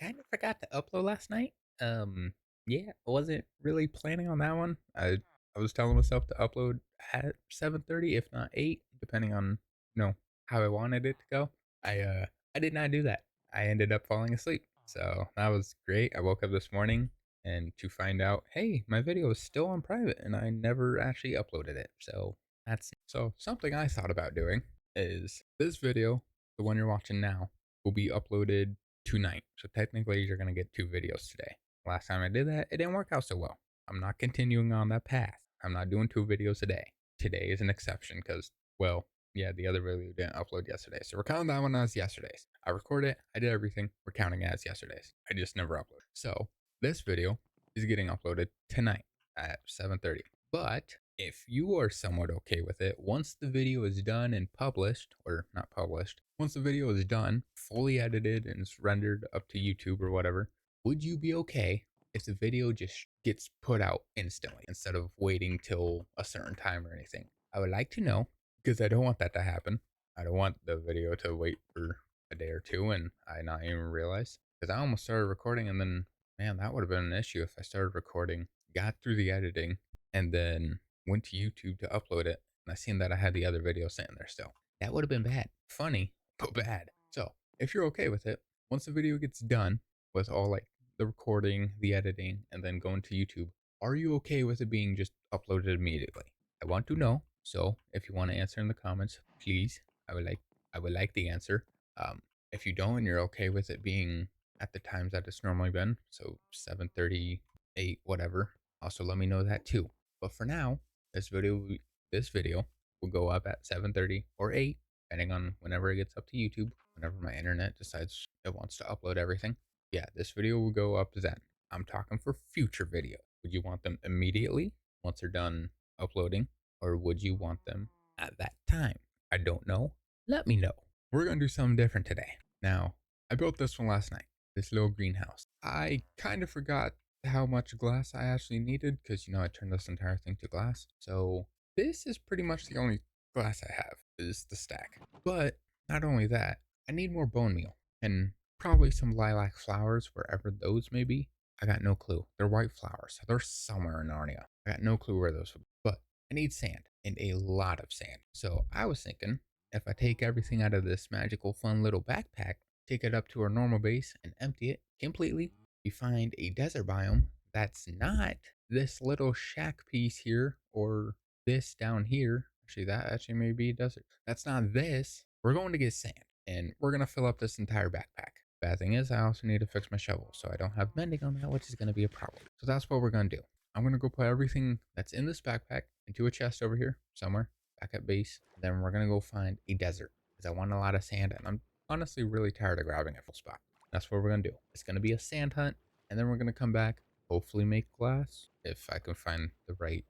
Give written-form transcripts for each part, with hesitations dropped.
kind of forgot to upload last night. Yeah, I wasn't really planning on that one. I was telling myself to upload at 7:30, if not 8, depending on, you know, how I wanted it to go. I uh I did not do that. I ended up falling asleep. So that was great. I woke up this morning and to find out, hey, my video is still on private and I never actually uploaded it. So something I thought about doing is this video, the one you're watching now, will be uploaded tonight. So technically, you're going to get 2 videos today. Last time I did that, it didn't work out so well. I'm not continuing on that path. I'm not doing 2 videos a day. Today is an exception because, well, yeah, the other video didn't upload yesterday. So we're counting that one as yesterday's. I recorded it, I did everything. We're counting it as yesterday's. I just never uploaded. So this video is getting uploaded tonight at 7:30. But if you are somewhat okay with it, once the video is done and published, or not published, once the video is done, fully edited and it's rendered up to YouTube or whatever, would you be okay if the video just gets put out instantly instead of waiting till a certain time or anything? I would like to know because I don't want that to happen. I don't want the video to wait for a day or two and I not even realize. Because I almost started recording and then, man, that would have been an issue if I started recording, got through the editing, and then went to YouTube to upload it, and I seen that I had the other video sitting there still. That would have been bad. Funny, but bad. So, if you're okay with it, once the video gets done with all like the recording, the editing, and then going to YouTube, are you okay with it being just uploaded immediately? I want to know. So, if you want to answer in the comments, please. I would like I would like the answer. Um, if you don't and you're okay with it being at the times that it's normally been, so 7:30, 8, whatever, also let me know that too. But for now, this video this video will go up at 7:30 or 8, depending on whenever it gets up to YouTube, whenever my internet decides it wants to upload everything. Yeah, this video will go up then. I'm talking for future videos. Would you want them immediately once they're done uploading, or would you want them at that time? I don't know. Let me know. We're going to do something different today. Now, I built this one last night, this little greenhouse. I kind of forgot how much glass I actually needed because, I turned this entire thing to glass. So this is pretty much the only glass I have is the stack. But not only that, I need more bone meal and probably some lilac flowers wherever those may be. I got no clue. They're white flowers. They're somewhere in Narnia. I got no clue where those would be. But I need sand and a lot of sand. So I was thinking if I take everything out of this magical fun little backpack, take it up to our normal base and empty it completely, we find a desert biome that's not this little shack piece here or this down here. Actually, that actually may be a desert. That's not this. We're going to get sand and we're going to fill up this entire backpack. Bad thing is, I also need to fix my shovel, so I don't have mending on that, which is going to be a problem. So that's what we're going to do. I'm going to go put everything that's in this backpack into a chest over here somewhere back at base. Then we're going to go find a desert because I want a lot of sand and I'm honestly really tired of grabbing a full spot. That's what we're going to do. It's going to be a sand hunt and then we're going to come back, hopefully make glass if I can find the right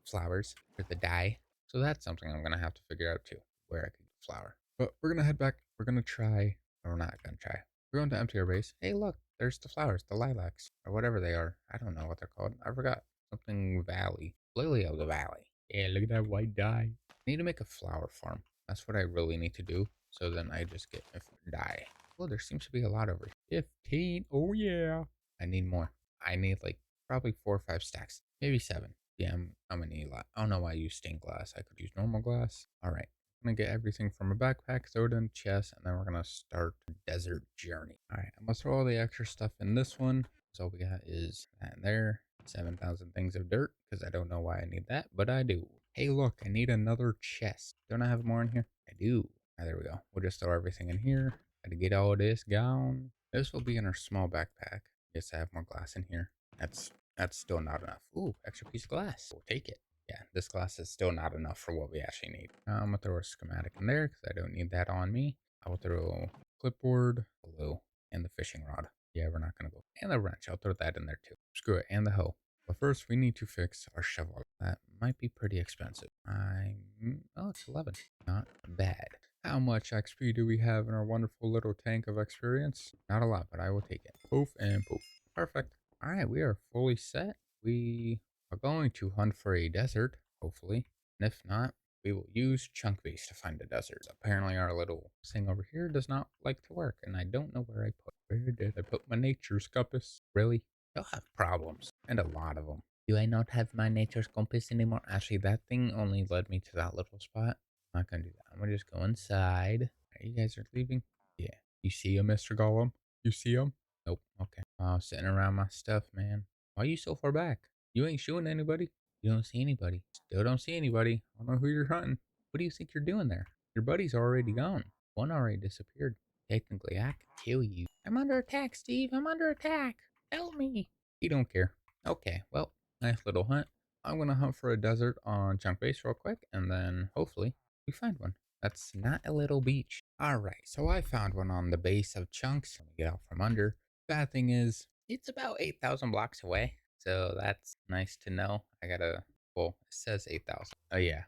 flowers for the dye. So that's something I'm going to have to figure out too, where I can get flour. But we're going to head back. We're going to try, or we're not going to try. We're going to empty our base. Hey, look, there's the flowers, the lilacs, or whatever they are. I don't know what they're called. I forgot. Something valley. Lily of the valley. Yeah, look at that white dye. I need to make a flower farm. That's what I really need to do. So then I just get dye. Oh, there seems to be a lot over here. 15. Oh, yeah. I need more. I need like probably 4 or 5 stacks. Maybe 7. Yeah, I'm gonna need a lot. I don't know why I use stained glass. I could use normal glass. All right. I'm gonna get everything from a backpack, throw it in the chest, and then we're gonna start the desert journey. All right, I'm gonna throw all the extra stuff in this one. So all we got is that there. 7,000 things of dirt, because I don't know why I need that, but I do. Hey, look, I need another chest. Don't I have more in here? I do. There we go. We'll just throw everything in here. Gotta get all this gone. This will be in our small backpack. Yes, I have more glass in here. That's still not enough. Ooh, extra piece of glass. We'll take it. Yeah, this glass is still not enough for what we actually need. I'm gonna throw a schematic in there because I don't need that on me. I will throw clipboard, glue, and the fishing rod. Yeah, we're not gonna go. And the wrench, I'll throw that in there too. Screw it, and the hoe. But first, we need to fix our shovel. That might be pretty expensive. Oh, it's 11. Not bad. How much XP do we have in our wonderful little tank of experience? Not a lot, but I will take it. Poof and poof. Perfect. All right, we are fully set. We are going to hunt for a desert, hopefully. And if not, We will use chunk base to find the desert. Apparently our little thing over here does not like to work, and I don't know where I put. Where did I put my nature's compass? Really? You'll have problems, and a lot of them. Do I not have my nature's compass anymore? Actually, that thing only led me to that little spot. I'm not gonna do that. I'm gonna just go inside. You guys are leaving? Yeah. You see him, Mr. Gollum? You see him? Nope. Okay. Oh, sitting around my stuff, man. Why are you so far back? You ain't shooting anybody. You don't see anybody. Still don't see anybody. I don't know who you're hunting. What do you think you're doing there? Your buddy's already gone. One already disappeared. Technically, I could kill you. I'm under attack, Steve. I'm under attack. Help me. You don't care. Okay, well, nice little hunt. I'm gonna hunt for a desert on Chunk Base real quick, and then hopefully we find one. That's not a little beach. Alright, so I found one on the base of Chunks. Let me get out from under. Bad thing is, it's about 8,000 blocks away. So that's nice to know. I gotta, well, it says 8,000. Oh yeah,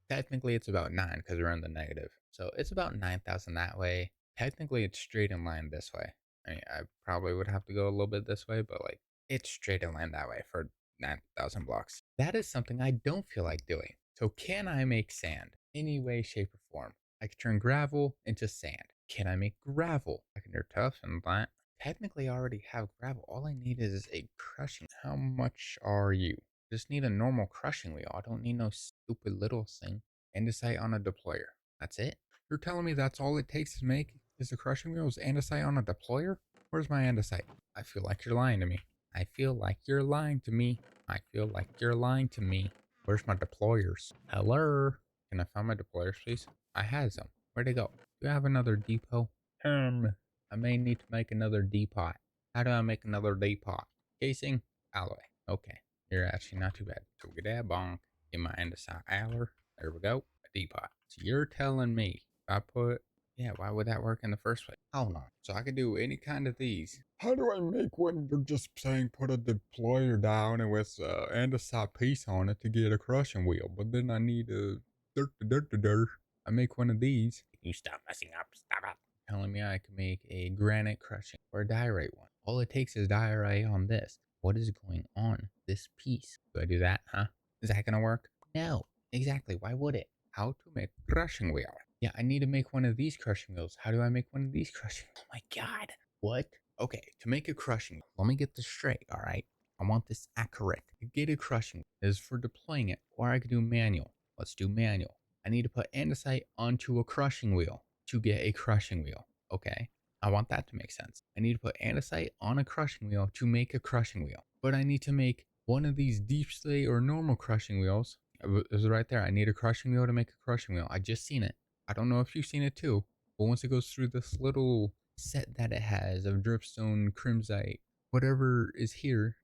technically it's about 9 because we're in the negative. So it's about 9,000 that way. Technically it's straight in line this way. I mean, I probably would have to go a little bit this way, but like, it's straight in line that way for 9,000 blocks. That is something I don't feel like doing. So can I make sand? Any way, shape, or form? I can turn gravel into sand. Can I make gravel? I can turn tough and that. Technically, I already have gravel. All I need is a crushing. How much are you? Just need a normal crushing wheel. I don't need no stupid little thing. Andesite on a deployer. That's it? You're telling me that's all it takes to make is a crushing wheel is andesite on a deployer? Where's my andesite? I feel like you're lying to me. I feel like you're lying to me. I feel like you're lying to me. Where's my deployers? Hello? Can I find my deployers, please? I had some. Where'd they go? Do you have another depot? I may need to make another depot. How do I make another depot? Casing? Alloy. Okay. You're actually not too bad. So get that bonk. Get my andesite alloy. There we go. A depot. So you're telling me if I put, yeah, why would that work in the first place? Hold on. So I could do any kind of these. How do I make one? You're just saying put a deployer down and with andesite piece on it to get a crushing wheel. But then I need a dirt. I make one of these. You stop messing up. Stop it. Telling me I can make a granite crushing or a diorite one. All it takes is diorite on this. What is going on this piece? Do I do that, huh? Is that gonna work? No. Exactly. Why would it? How to make crushing wheel? Yeah, I need to make one of these crushing wheels. How do I make one of these crushing? Oh my god. What? Okay, to make a crushing, let me get this straight, all right? I want this accurate. To get a crushing is for deploying it, or I could do manual. Let's do manual. I need to put andesite onto a crushing wheel to get a crushing wheel. Okay, I want that to make sense. I need to put andesite on a crushing wheel to make a crushing wheel. But I need to make one of these deep slate or normal crushing wheels. It was right there. I need a crushing wheel to make a crushing wheel. I just seen it. I don't know if you've seen it too, but once it goes through this little set that it has of dripstone, crimsite, whatever is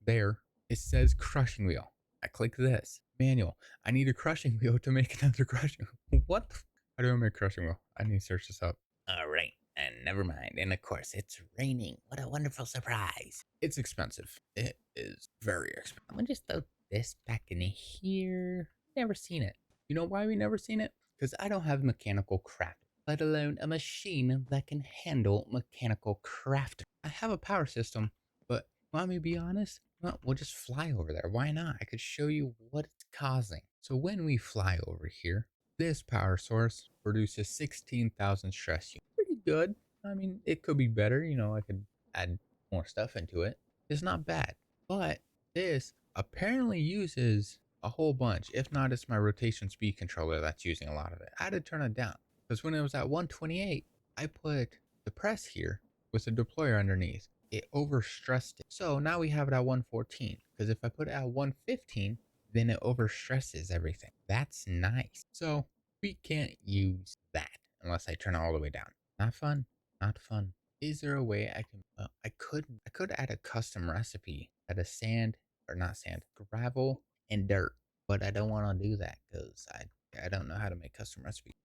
there, it says crushing wheel. I click this. Manual. I need a crushing wheel to make another crushing wheel. What the how do I make crushing wheel? I need to search this up. All right, and never mind. And of course, it's raining. What a wonderful surprise. It's expensive. It is very expensive. I'm gonna just throw this back in here. Never seen it. You know why we never seen it? Because I don't have mechanical craft, let alone a machine that can handle mechanical craft. I have a power system, but let me be honest, well, we'll just fly over there. Why not? I could show you what it's causing. So when we fly over here, this power source produces 16,000 stress units. Pretty good. I mean, it could be better. You know, I could add more stuff into it. It's not bad. But this apparently uses a whole bunch. If not, it's my rotation speed controller that's using a lot of it. I had to turn it down because when it was at 128, I put the press here with the deployer underneath. It overstressed it. So now we have it at 114 because if I put it at 115, then it overstresses everything. That's nice. So we can't use that unless I turn it all the way down. Not fun. Not fun. Is there a way I can? I could add a custom recipe that is sand or not sand, gravel and dirt, but I don't want to do that because I don't know how to make custom recipes.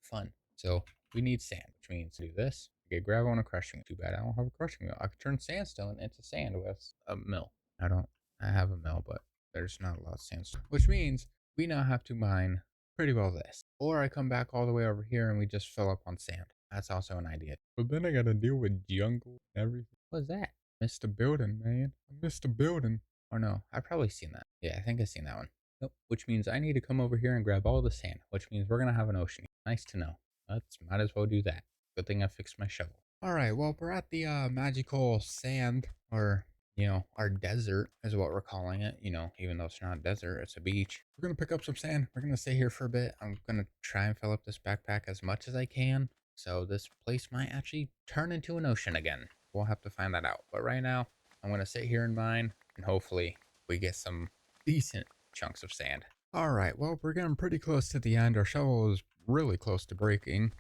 Fun. So we need sand, which means to do this. Get gravel and a crushing wheel. Too bad I don't have a crushing wheel. I could turn sandstone into sand with a mill. I have a mill, but there's not a lot of sandstone, which means we now have to mine pretty well this. Or I come back all the way over here and we just fill up on sand. That's also an idea. But then I gotta deal with jungle and everything. What's that? Missed a building, man. I missed a building. Or no, I've probably seen that. Yeah, I think I've seen that one. Nope, which means I need to come over here and grab all the sand, which means we're gonna have an ocean. Nice to know. Let's might as well do that. Good thing I fixed my shovel. All right, well, we're at the magical sand, or our desert is what we're calling it. Even though it's not a desert, it's a beach. We're gonna pick up some sand. We're gonna stay here for a bit. I'm gonna try and fill up this backpack as much as I can, so this place might actually turn into an ocean again. We'll have to find that out. But right now, I'm gonna sit here in mine, and hopefully we get some decent chunks of sand. All right, well, we're getting pretty close to the end. Our shovel is really close to breaking.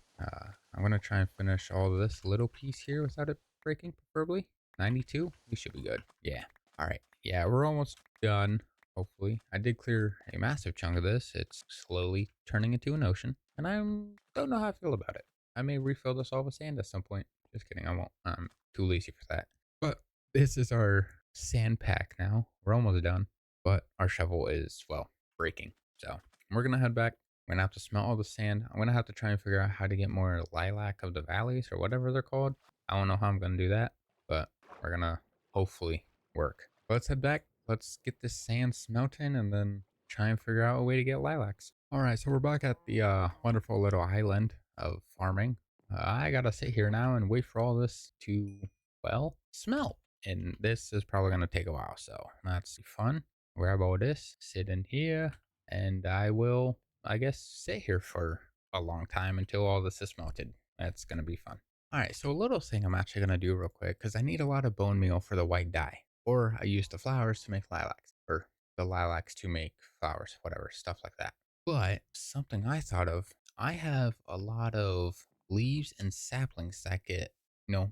I'm going to try and finish all of this little piece here without it breaking, preferably. 92? We should be good. Yeah. All right. Yeah, we're almost done, hopefully. I did clear a massive chunk of this. It's slowly turning into an ocean, and I don't know how I feel about it. I may refill this all with sand at some point. Just kidding, I won't. I'm too lazy for that. But this is our sand pack now. We're almost done, but our shovel is, well, breaking. So we're going to head back. I'm gonna have to smelt all the sand. I'm gonna have to try and figure out how to get more lilac of the valleys or whatever they're called. I don't know how I'm gonna do that, but we're gonna hopefully work. Let's head back. Let's get this sand smelting and then try and figure out a way to get lilacs. All right, so we're back at the wonderful little island of farming. I gotta sit here now and wait for all this to, well, smelt. And this is probably gonna take a while, so that's fun. Grab all this, sit in here, and I will, I guess, sit here for a long time until all this is melted. That's going to be fun. All right, so a little thing I'm actually going to do real quick, because I need a lot of bone meal for the white dye. Or I use the flowers to make lilacs, or the lilacs to make flowers, whatever, stuff like that. But something I thought of, I have a lot of leaves and saplings that get,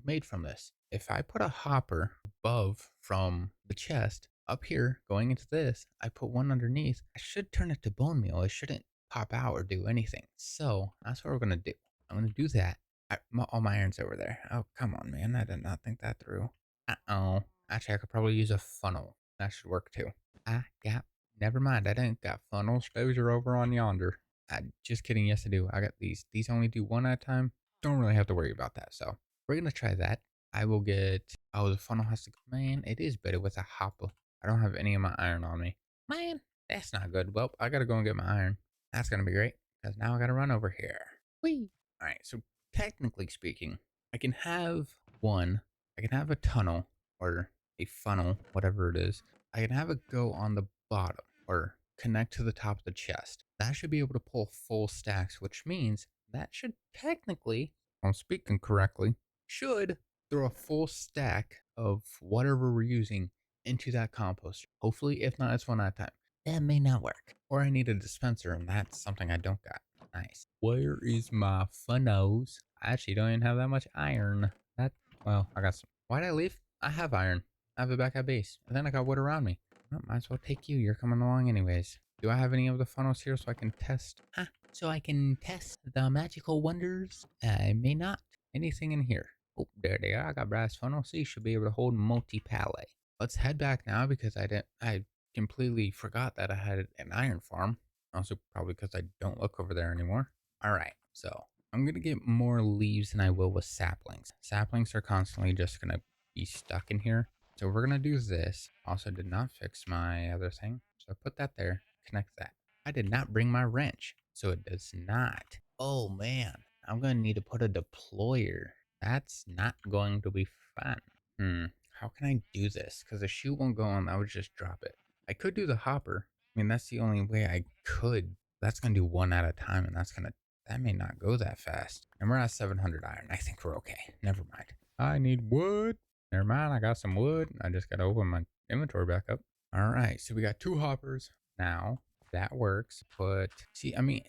made from this. If I put a hopper above from the chest up here going into this, I put one underneath, I should turn it to bone meal. It shouldn't pop out or do anything. So that's what we're gonna do. I'm gonna do that. All my iron's over there. Oh, come on, man. I did not think that through. Uh-oh. Actually, I could probably use a funnel. That should work too. Never mind. I didn't got funnels. Those are over on yonder. Just kidding. Yes, I do. I got these. These only do one at a time. Don't really have to worry about that. So we're gonna try that. I will get, oh, the funnel has to, man, it is better with a hopper. I don't have any of my iron on me. Man, that's not good. Well, I gotta go and get my iron. That's gonna be great, because now I gotta run over here. Whee! Alright, so technically speaking, I can have I can have a tunnel, or a funnel, whatever it is. I can have it go on the bottom, or connect to the top of the chest. That should be able to pull full stacks, which means that should technically, if I'm speaking correctly, should throw a full stack of whatever we're using into that composter. Hopefully, if not, it's one at a time. That may not work. Or I need a dispenser, and that's something I don't got. Nice. Where is my funnels? I actually don't even have that much iron. Well, I got some. Why'd I leave? I have iron. I have it back at base. And then I got wood around me. Well, might as well take you. You're coming along anyways. Do I have any of the funnels here so I can test? So I can test the magical wonders? I may not. Anything in here? Oh, there they are. I got brass funnels, so you should be able to hold multi-pallet. Let's head back now because I completely forgot that I had an iron farm. Also, probably because I don't look over there anymore. All right, so I'm going to get more leaves than I will with saplings. Saplings are constantly just going to be stuck in here. So we're going to do this. Also did not fix my other thing. So I put that there, connect that. I did not bring my wrench, so it does not. Oh man, I'm going to need to put a deployer. That's not going to be fun. How can I do this? Because the shoe won't go on, I would just drop it. I could do the hopper. I mean, that's the only way I could. That's going to do one at a time, and that may not go that fast. And we're at 700 iron. I think we're okay. Never mind. I need wood. Never mind, I got some wood. I just got to open my inventory back up. All right, so we got 2 hoppers. Now, that works. See, I mean,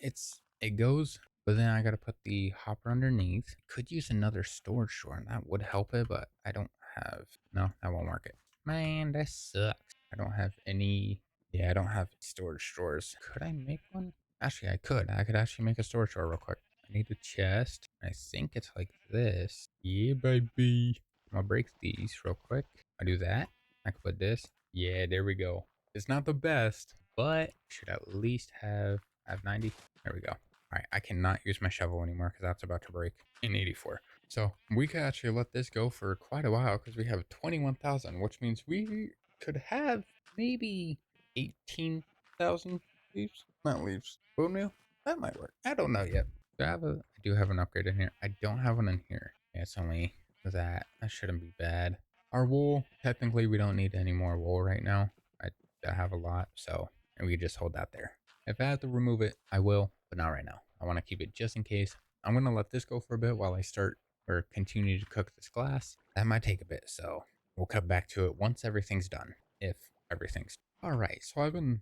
it goes, but then I got to put the hopper underneath. Could use another storage door, and that would help it, but I don't have, no, that won't work it. Man, that sucks. I don't have any, yeah, I don't have storage drawers. Could I make one? Actually, I could. I could actually make a storage drawer real quick. I need a chest. I think it's like this. Yeah, baby. I'm gonna break these real quick. I do that. I can put this. Yeah, there we go. It's not the best, but should at least have 90. There we go. All right, I cannot use my shovel anymore because that's about to break in 84. So we could actually let this go for quite a while because we have 21,000, which means we could have maybe 18,000 Leaves? Not leaves. Bone meal? That might work. I don't know yet. I do have an upgrade in here. I don't have one in here. Yeah, it's only that. That shouldn't be bad. Our wool, technically we don't need any more wool right now. I have a lot, so and we just hold that there. If I have to remove it, I will, but not right now. I want to keep it just in case. I'm gonna let this go for a bit while I start or continue to cook this glass. That might take a bit, so we'll cut back to it once everything's done. If everything's all right. So I've been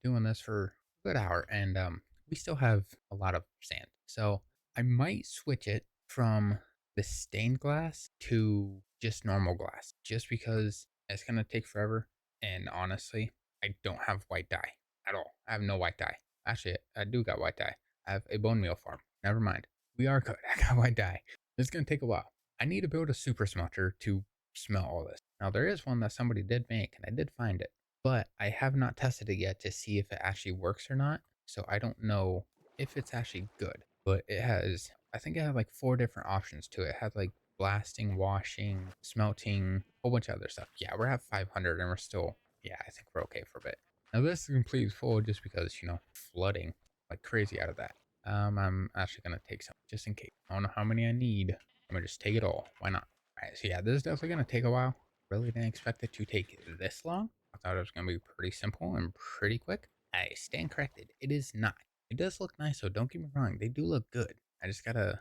doing this for a good hour, and we still have a lot of sand. So I might switch it from the stained glass to just normal glass, just because it's gonna take forever. And honestly, I don't have white dye at all. I have no white dye. Actually, I do got white dye. I have a bone meal farm. Never mind. We are good. I got white dye. It's gonna take a while. I need to build a super smelter to smelt all this. Now there is one that somebody did make, and I did find it, but I have not tested it yet to see if it actually works or not. So I don't know if it's actually good. But it has, I think it had like 4 different options to it. It had like blasting, washing, smelting, a whole bunch of other stuff. Yeah, we're at 500 and we're still, yeah, I think we're okay for a bit. Now this is completely full just because, flooding like crazy out of that. I'm actually gonna take some just in case. I don't know how many I need. I'm gonna just take it all. Why not? All right, so yeah, this is definitely gonna take a while. Really didn't expect it to take this long. I thought it was gonna be pretty simple and pretty quick. I stand corrected. It is not. It does look nice, so don't get me wrong. They do look good. I just gotta,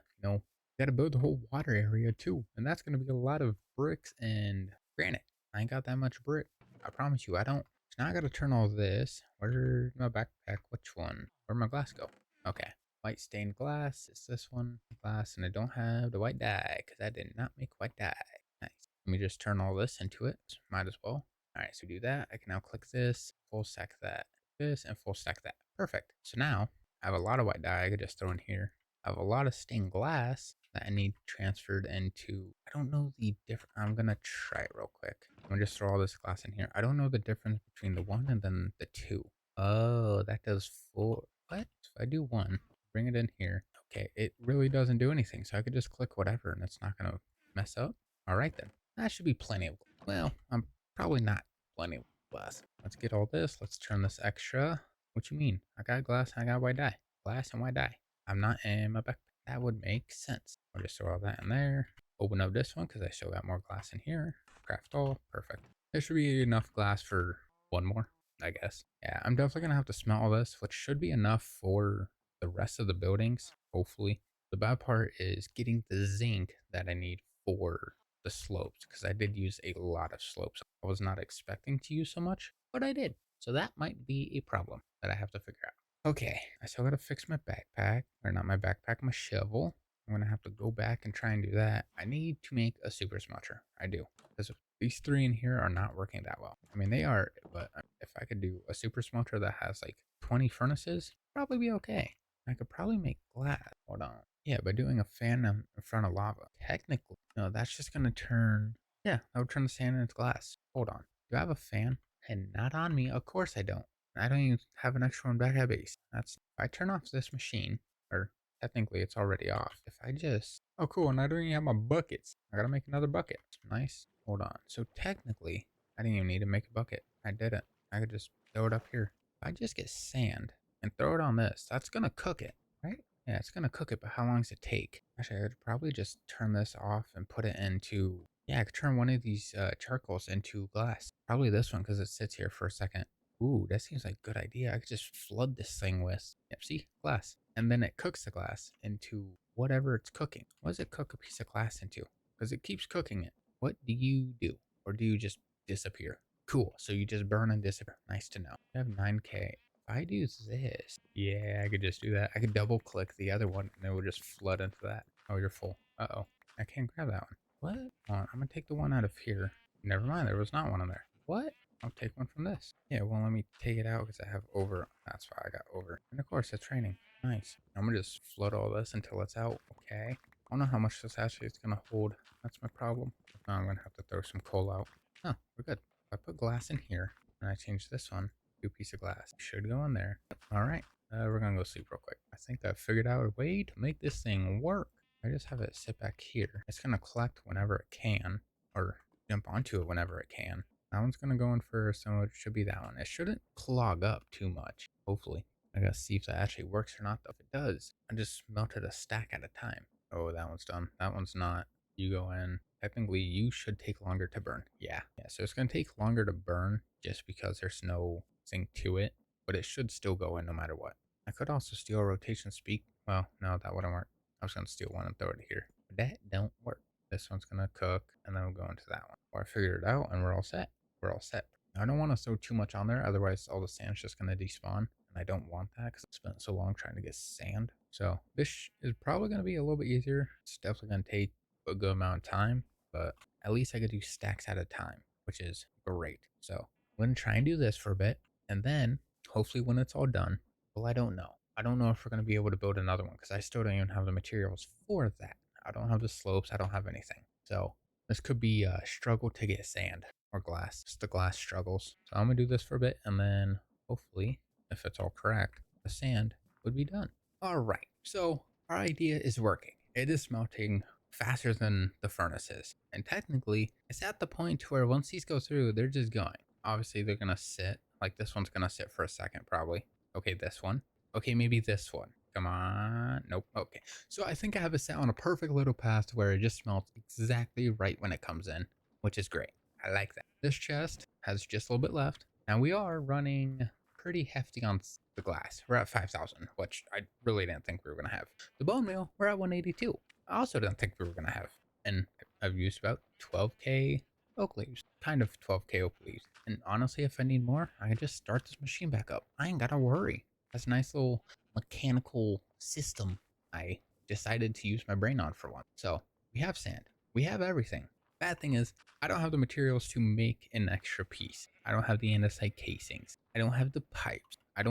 gotta build the whole water area too. And that's gonna be a lot of bricks and granite. I ain't got that much brick. I promise you, I don't. So now I gotta turn all this. Where's my backpack? Which one? Where'd my glass go? Okay. White stained glass. It's this one. Glass, and I don't have the white dye because I did not make white dye. Nice. Let me just turn all this into it. Might as well. All right, so do that. I can now click this, full stack that, this, and full stack that. Perfect. So now I have a lot of white dye I could just throw in here. I have a lot of stained glass that I need transferred into. I don't know the difference. I'm gonna try it real quick. I'm gonna just throw all this glass in here. I don't know the difference between the one and then the two. Oh, that does 4. What? If I do one, bring it in here. Okay, it really doesn't do anything. So I could just click whatever and it's not gonna mess up. All right then. That should be plenty of. Well, I'm probably not plenty of glass. Let's get all this. Let's turn this extra. What you mean? I got glass and I got white dye. Glass and white dye. I'm not in my backpack. That would make sense. I'll just throw all that in there. Open up this one because I still got more glass in here. Craft all. Perfect. There should be enough glass for one more, I guess. Yeah, I'm definitely going to have to smelt all this, which should be enough for the rest of the buildings, hopefully. The bad part is getting the zinc that I need for the slopes because I did use a lot of slopes. I was not expecting to use so much, but I did. So that might be a problem that I have to figure out. Okay, I still gotta fix my backpack, or not my backpack, my shovel. I'm gonna have to go back and try and do that. I need to make a super smelter. I do, because these 3 in here are not working that well. I mean, they are, but if I could do a super smelter that has like 20 furnaces, probably be okay. I could probably make glass. Hold on. Yeah, by doing a fan in front of lava. Technically, no, that's just gonna turn. Yeah, that would turn the sand into glass. Hold on. Do I have a fan? And not on me. Of course I don't. I don't even have an extra one back at base. That's if I turn off this machine, or technically it's already off. If I just cool, and I don't even have my buckets. I gotta make another bucket. Nice. Hold on. So technically, I didn't even need to make a bucket. I didn't. I could just throw it up here. If I just get sand and throw it on this, that's gonna cook it, right? Yeah, it's gonna cook it, but how long does it take? Actually, I could probably just turn this off and put it into. Yeah, I could turn one of these charcoals into glass. Probably this one because it sits here for a second. Ooh, that seems like a good idea. I could just flood this thing with, yep, see, glass. And then it cooks the glass into whatever it's cooking. What does it cook a piece of glass into? Because it keeps cooking it. What do you do? Or do you just disappear? Cool, so you just burn and disappear. Nice to know. I have 9K. If I do this, yeah, I could just do that. I could double click the other one and it would just flood into that. Oh, you're full. Uh-oh. I can't grab that one. What? Hold on, I'm gonna take the one out of here. Never mind, there was not one in there. What? I'll take one from this. Yeah, well, let me take it out because I have over. That's why I got over. And of course, it's raining. Nice. I'm gonna just flood all this until it's out. Okay. I don't know how much this actually is gonna hold. That's my problem. Now I'm gonna have to throw some coal out. Oh, we're good. If I put glass in here and I change this one, 2 piece of glass should go in there. All right. We're gonna go sleep real quick. I think I figured out a way to make this thing work. I just have it sit back here. It's gonna collect whenever it can, or jump onto it whenever it can. That one's gonna go in first, so it should be that one. It shouldn't clog up too much. Hopefully. I gotta see if that actually works or not. Though. If it does, I just melted a stack at a time. Oh, that one's done. That one's not. You go in. Technically, you should take longer to burn. Yeah. Yeah, so it's gonna take longer to burn just because there's no thing to it, but it should still go in no matter what. I could also steal rotation speed. Well, no, that wouldn't work. I was gonna steal one and throw it here. But that don't work. This one's gonna cook, and then we'll go into that one. Or I figured it out, and we're all set. We're all set. I don't want to throw too much on there, otherwise all the sand's just gonna despawn, and I don't want that because I spent so long trying to get sand. So this is probably gonna be a little bit easier. It's definitely gonna take a good amount of time, but at least I could do stacks at a time, which is great. So I'm gonna try and do this for a bit, and then hopefully when it's all done, well, I don't know. I don't know if we're gonna be able to build another one because I still don't even have the materials for that. I don't have the slopes. I don't have anything. So this could be a struggle to get sand or glass. Just the glass struggles. So I'm gonna do this for a bit, and then hopefully, if it's all correct, the sand would be done. All right. So our idea is working. It is melting faster than the furnace is, and technically, it's at the point where once these go through, they're just going. Obviously, they're gonna sit. Like this one's gonna sit for a second, probably. Okay, this one. Okay, maybe this one. Come on. Nope. Okay. So I think I have it set on a perfect little path where it just smelts exactly right when it comes in, which is great. I like that. This chest has just a little bit left. Now we are running pretty hefty on the glass. We're at 5,000, which I really didn't think we were going to have. The bone meal, we're at 182. I also didn't think we were going to have. And I've used about 12k oak leaves, kind of 12k oak leaves. And honestly, if I need more, I can just start this machine back up. I ain't got to worry. That's a nice little mechanical system I decided to use my brain on for once. So we have sand. We have everything. Bad thing is, I don't have the materials to make an extra piece. I don't have the andesite casings. I don't have the pipes. I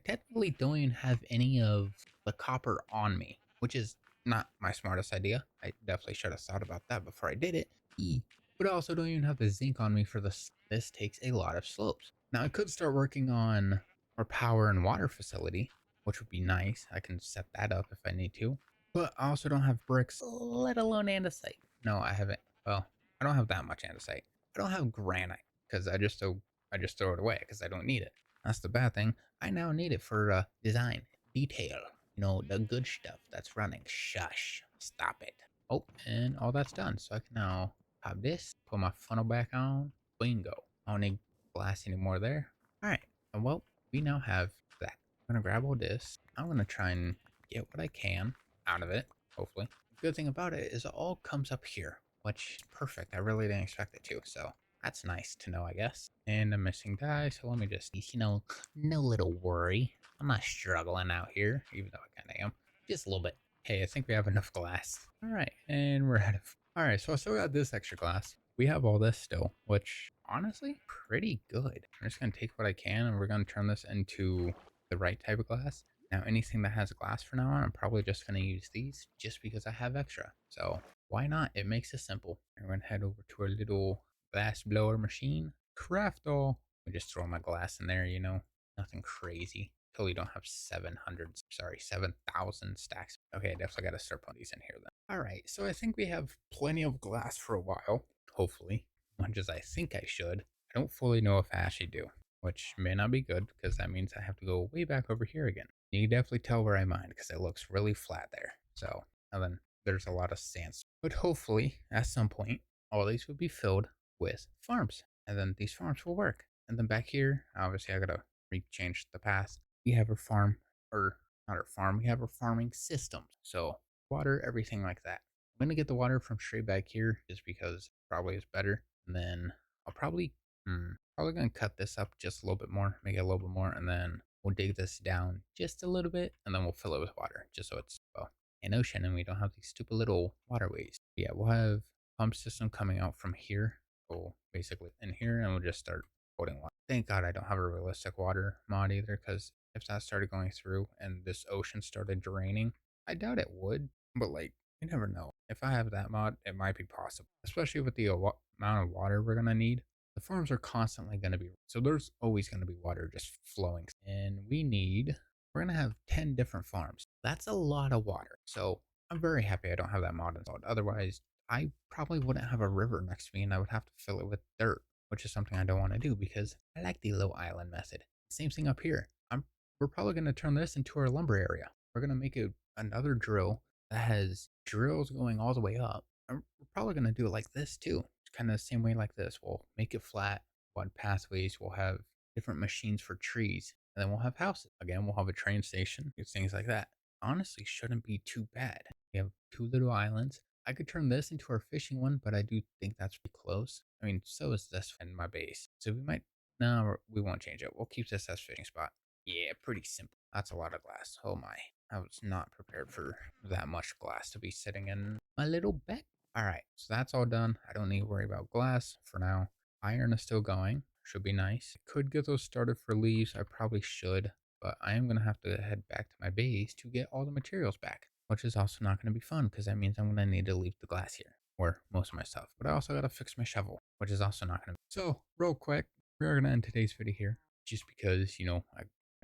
technically don't even have any of the copper on me, which is not my smartest idea. I definitely should have thought about that before I did it. But I also don't even have the zinc on me for this. This takes a lot of slopes. Now I could start working on our power and water facility, which would be nice. I can set that up if I need to. But I also don't have bricks, let alone andesite. No, I haven't. Well, I don't have that much andesite. I don't have granite because I just throw it away because I don't need it. That's the bad thing. I now need it for design, detail. You know, the good stuff that's running. Shush. Stop it. Oh, and all that's done. So I can now pop this, put my funnel back on. Bingo. I don't need glass anymore there. All right. And well, we now have that. I'm gonna grab all this. I'm gonna try and get what I can out of it. Hopefully. The good thing about it is it all comes up here, which is perfect. I really didn't expect it to. So that's nice to know, I guess. And I'm missing die, so let me just, no little worry. I'm not struggling out here, even though I kind of am. Just a little bit. Hey, I think we have enough glass. All right, and we're out of. All right, so I still got this extra glass. We have all this still, which honestly, pretty good. I'm just gonna take what I can, and we're gonna turn this into the right type of glass. Now, anything that has glass for now on, I'm probably just gonna use these just because I have extra. So why not? It makes it simple. We're gonna head over to our little glass blower machine. Craft all. I just throw my glass in there, nothing crazy. Totally don't have 7,000 stacks. Okay, I definitely got to start putting these in here then. All right, so I think we have plenty of glass for a while, hopefully, much as I think I should. I don't fully know if I actually do, which may not be good because that means I have to go way back over here again. You can definitely tell where I mined because it looks really flat there. So, and then there's a lot of sand. But hopefully, at some point, all these will be filled with farms, and then these farms will work. And then back here, obviously, I gotta rechange the path. We have our farm, or not our farm, we have our farming systems. So water, everything like that. I'm gonna get the water from straight back here just because probably is better. And then I'll probably gonna cut this up just a little bit more, make it a little bit more, and then we'll dig this down just a little bit, and then we'll fill it with water, just so it's an ocean, and we don't have these stupid little waterways. But yeah, we'll have pump system coming out from here. So basically in here, and we'll just start holding water. Thank God I don't have a realistic water mod either, because if that started going through and this ocean started draining, I doubt it would, but like, you never know. If I have that mod, it might be possible, especially with the amount of water we're gonna need. The farms are constantly gonna be, so there's always gonna be water just flowing. And we're gonna have 10 different farms. That's a lot of water. So I'm very happy I don't have that mod installed. Otherwise, I probably wouldn't have a river next to me and I would have to fill it with dirt, which is something I don't want to do because I like the low island method. Same thing up here. I'm we're probably going to turn this into our lumber area. We're going to make it another drill that has drills going all the way up. And we're probably going to do it like this too. Kind of the same way like this. We'll make it flat, we'll add pathways, we'll have different machines for trees, and then we'll have houses. Again, we'll have a train station, things like that. Honestly, shouldn't be too bad. We have two little islands. I could turn this into our fishing one, but I do think that's pretty close. I mean, so is this in my base. So we might, no, we won't change it. We'll keep this as fishing spot. Yeah, pretty simple. That's a lot of glass. Oh my. I was not prepared for that much glass to be sitting in my little bed. All right, so that's all done. I don't need to worry about glass for now. Iron is still going. Should be nice. I could get those started for leaves. I probably should, but I am going to have to head back to my base to get all the materials back, which is also not going to be fun because that means I'm going to need to leave the glass here or most of my stuff. But I also got to fix my shovel, which is also not going to be. So, real quick, we're going to end today's video here just because,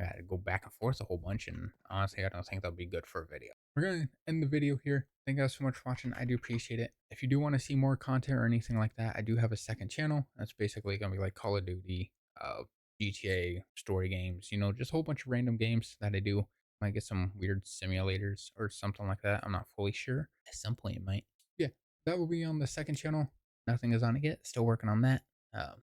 I had to go back and forth a whole bunch, and honestly, I don't think that'll be good for a video. We're going to end the video here. Thank you guys so much for watching. I do appreciate it. If you do want to see more content or anything like that, I do have a second channel. That's basically going to be like Call of Duty, GTA, story games, just a whole bunch of random games that I do. Might get some weird simulators or something like that. I'm not fully sure. At some point, it might. Yeah, that will be on the second channel. Nothing is on it yet. Still working on that.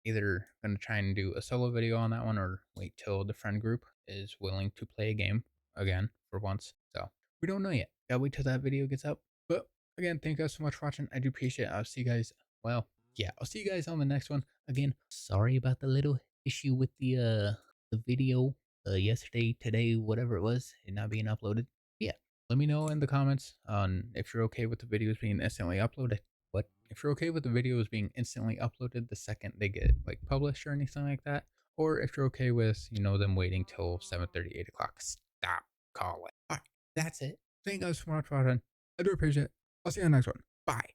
Either going to try and do a solo video on that one or wait till the friend group is willing to play a game again for once. So we don't know yet. Gotta wait till that video gets up. But again, thank you guys so much for watching. I do appreciate it. I'll see you guys. Well, yeah, I'll see you guys on the next one. Again, sorry about the little issue with the video yesterday, today, whatever it was, it not being uploaded. Yeah, let me know in the comments on if you're okay with the videos being instantly uploaded. But if you're okay with the videos being instantly uploaded the second they get like published or anything like that, or if you're okay with them waiting till 7:30, 8 o'clock. Stop calling. All right, that's it. Thank you guys so much for watching. I do appreciate it. I'll see you on the next one. Bye.